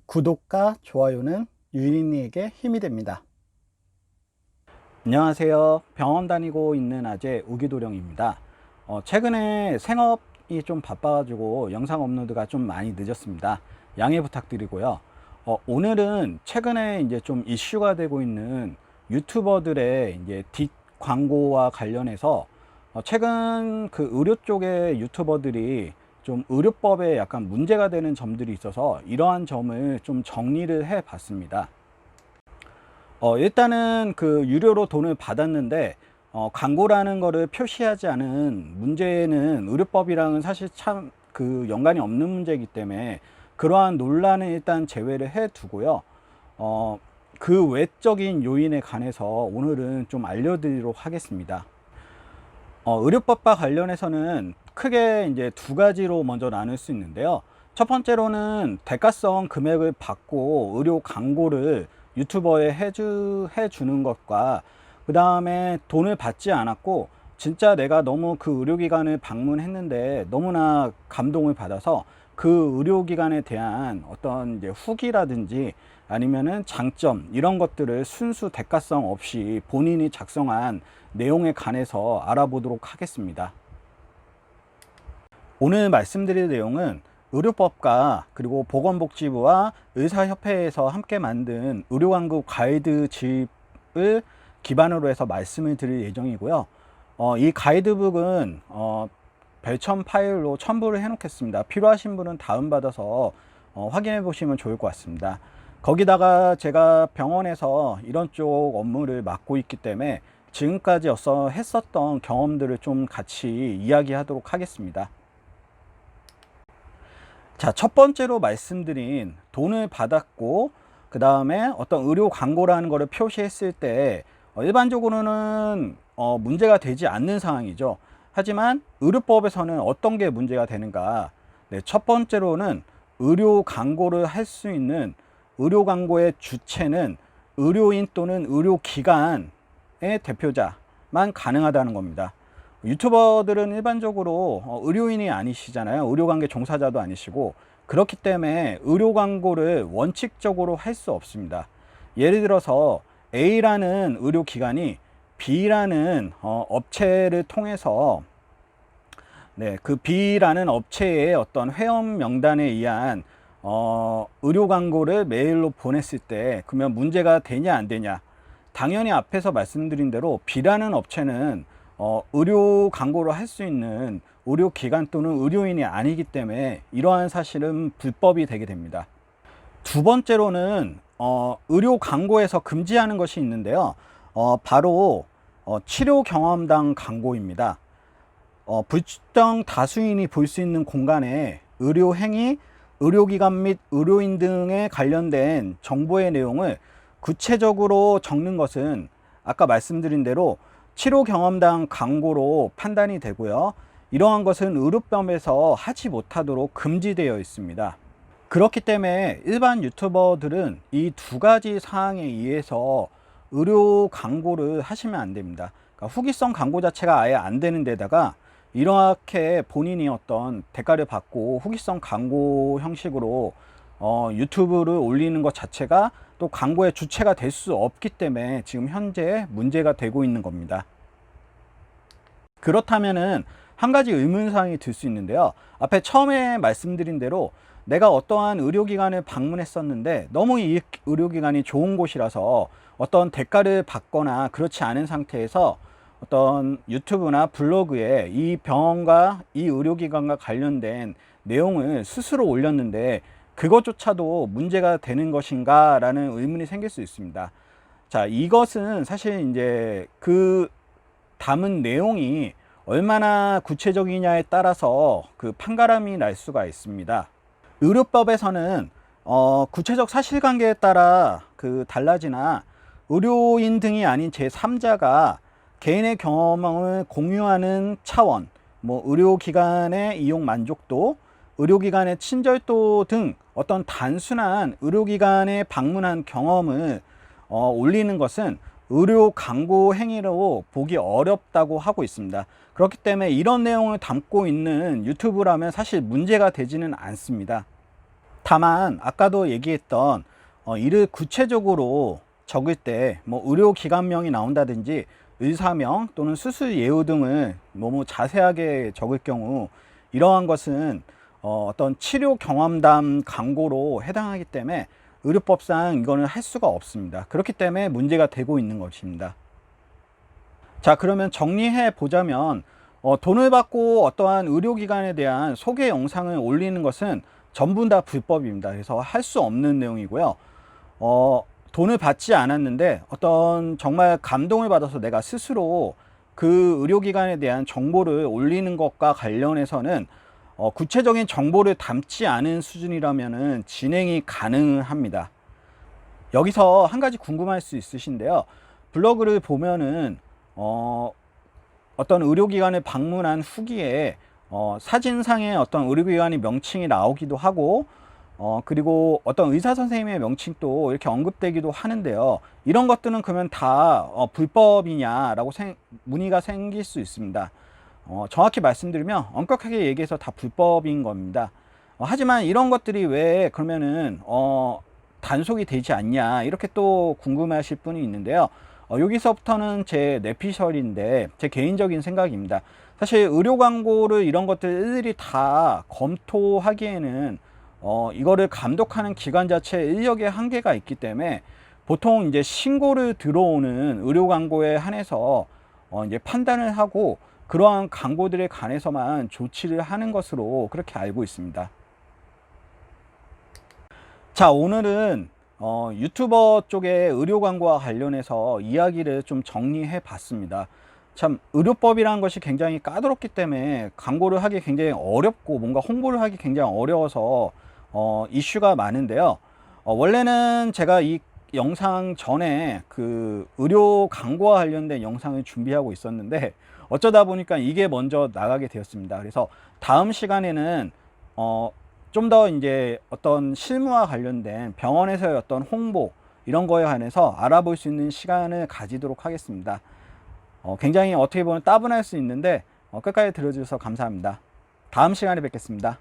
구독과 좋아요는 유인이에게 힘이 됩니다. 안녕하세요. 병원 다니고 있는 아재 우기도령입니다. 최근에 생업이 좀 바빠가지고 영상 업로드가 좀 많이 늦었습니다. 양해 부탁드리고요. 오늘은 최근에 이제 좀 이슈가 되고 있는 유튜버들의 이제 뒷 광고와 관련해서 최근 그 의료 쪽의 유튜버들이 좀 의료법에 약간 문제가 되는 점들이 있어서 이러한 점을 좀 정리를 해 봤습니다. 일단은 그 유료로 돈을 받았는데 광고라는 거를 표시하지 않은 문제는 의료법이랑은 사실 참 그 연관이 없는 문제이기 때문에 그러한 논란은 일단 제외를 해 두고요. 그 외적인 요인에 관해서 오늘은 좀 알려드리도록 하겠습니다. 의료법과 관련해서는 크게 이제 두 가지로 먼저 나눌 수 있는데요. 첫 번째로는 대가성 금액을 받고 의료 광고를 유튜버에 해주는 것과 그 다음에 돈을 받지 않았고 진짜 내가 너무 그 의료기관을 방문했는데 너무나 감동을 받아서 그 의료기관에 대한 어떤 이제 후기라든지 아니면은 장점 이런 것들을 순수 대가성 없이 본인이 작성한 내용에 관해서 알아보도록 하겠습니다. 오늘 말씀드릴 내용은 의료법과 그리고 보건복지부와 의사협회에서 함께 만든 의료광고 가이드집을 기반으로 해서 말씀을 드릴 예정이고요. 이 가이드북은 별첨 파일로 첨부를 해 놓겠습니다. 필요하신 분은 다운받아서 확인해 보시면 좋을 것 같습니다. 거기다가 제가 병원에서 이런 쪽 업무를 맡고 있기 때문에 지금까지 했었던 경험들을 좀 같이 이야기하도록 하겠습니다. 자, 첫 번째로 말씀드린 돈을 받았고 그 다음에 어떤 의료 광고라는 것을 표시했을 때 일반적으로는 문제가 되지 않는 상황이죠. 하지만 의료법에서는 어떤 게 문제가 되는가? 네, 첫 번째로는 의료 광고를 할 수 있는 의료 광고의 주체는 의료인 또는 의료기관의 대표자만 가능하다는 겁니다. 유튜버들은 일반적으로 의료인이 아니시잖아요. 의료관계 종사자도 아니시고 그렇기 때문에 의료 광고를 원칙적으로 할 수 없습니다. 예를 들어서 A라는 의료기관이 B라는 업체를 통해서 그 B라는 업체의 어떤 회원 명단에 의한 의료 광고를 메일로 보냈을 때 그러면 문제가 되냐 안 되냐? 당연히 앞에서 말씀드린 대로 B라는 업체는 의료 광고를 할 수 있는 의료기관 또는 의료인이 아니기 때문에 이러한 사실은 불법이 되게 됩니다. 두 번째로는 의료 광고에서 금지하는 것이 있는데요. 바로 치료 경험담 광고입니다. 불특정 다수인이 볼 수 있는 공간에 의료 행위, 의료기관 및 의료인 등에 관련된 정보의 내용을 구체적으로 적는 것은 아까 말씀드린 대로 치료 경험담 광고로 판단이 되고요. 이러한 것은 의료법에서 하지 못하도록 금지되어 있습니다. 그렇기 때문에 일반 유튜버들은 이 두 가지 사항에 의해서 의료 광고를 하시면 안 됩니다. 그러니까 후기성 광고 자체가 아예 안 되는 데다가 이렇게 본인이 어떤 대가를 받고 후기성 광고 형식으로 유튜브를 올리는 것 자체가 또 광고의 주체가 될 수 없기 때문에 지금 현재 문제가 되고 있는 겁니다. 그렇다면은 한 가지 의문사항이 들 수 있는데요. 앞에 처음에 말씀드린 대로 내가 어떠한 의료기관을 방문했었는데 너무 이 의료기관이 좋은 곳이라서 어떤 대가를 받거나 그렇지 않은 상태에서 어떤 유튜브나 블로그에 이 병원과 이 의료기관과 관련된 내용을 스스로 올렸는데 그것조차도 문제가 되는 것인가 라는 의문이 생길 수 있습니다. 자, 이것은 사실 이제 그 담은 내용이 얼마나 구체적이냐에 따라서 그 판가름이 날 수가 있습니다. 의료법에서는 구체적 사실관계에 따라 그 달라지나 의료인 등이 아닌 제3자가 개인의 경험을 공유하는 차원, 뭐 의료기관의 이용 만족도, 의료기관의 친절도 등 어떤 단순한 의료기관에 방문한 경험을 올리는 것은 의료 광고 행위로 보기 어렵다고 하고 있습니다. 그렇기 때문에 이런 내용을 담고 있는 유튜브라면 사실 문제가 되지는 않습니다. 다만 아까도 얘기했던 이를 구체적으로 적을 때 뭐 의료기관명이 나온다든지 의사명 또는 수술 예우 등을 너무 자세하게 적을 경우 이러한 것은 어떤 치료 경험담 광고로 해당하기 때문에 의료법상 이거는 할 수가 없습니다. 그렇기 때문에 문제가 되고 있는 것입니다. 자, 그러면 정리해 보자면 돈을 받고 어떠한 의료기관에 대한 소개 영상을 올리는 것은 전부 다 불법입니다. 그래서 할 수 없는 내용이고요. 돈을 받지 않았는데 어떤 정말 감동을 받아서 내가 스스로 그 의료기관에 대한 정보를 올리는 것과 관련해서는 구체적인 정보를 담지 않은 수준이라면 진행이 가능합니다. 여기서 한 가지 궁금할 수 있으신데요. 블로그를 보면은 어떤 의료기관을 방문한 후기에 사진상의 어떤 의료기관의 명칭이 나오기도 하고 그리고 어떤 의사 선생님의 명칭도 이렇게 언급되기도 하는데요. 이런 것들은 그러면 다 불법이냐라고 문의가 생길 수 있습니다. 정확히 말씀드리면 엄격하게 얘기해서 다 불법인 겁니다. 하지만 이런 것들이 왜 그러면은 단속이 되지 않냐 이렇게 또 궁금해하실 분이 있는데요. 여기서부터는 제 내피셜인데 제 개인적인 생각입니다. 사실 의료 광고를 이런 것들 일일이 다 검토하기에는 이거를 감독하는 기관 자체의 인력의 한계가 있기 때문에 보통 이제 신고를 들어오는 의료 광고에 한해서 이제 판단을 하고 그러한 광고들에 관해서만 조치를 하는 것으로 그렇게 알고 있습니다. 자, 오늘은 유튜버 쪽의 의료 광고와 관련해서 이야기를 좀 정리해 봤습니다. 참 의료법이라는 것이 굉장히 까다롭기 때문에 광고를 하기 굉장히 어렵고 뭔가 홍보를 하기 굉장히 어려워서 이슈가 많은데요. 원래는 제가 이 영상 전에 그 의료 광고와 관련된 영상을 준비하고 있었는데 어쩌다 보니까 이게 먼저 나가게 되었습니다. 그래서 다음 시간에는 좀 더 이제 어떤 실무와 관련된 병원에서의 어떤 홍보 이런 거에 관해서 알아볼 수 있는 시간을 가지도록 하겠습니다. 굉장히 어떻게 보면 따분할 수 있는데 끝까지 들어주셔서 감사합니다. 다음 시간에 뵙겠습니다.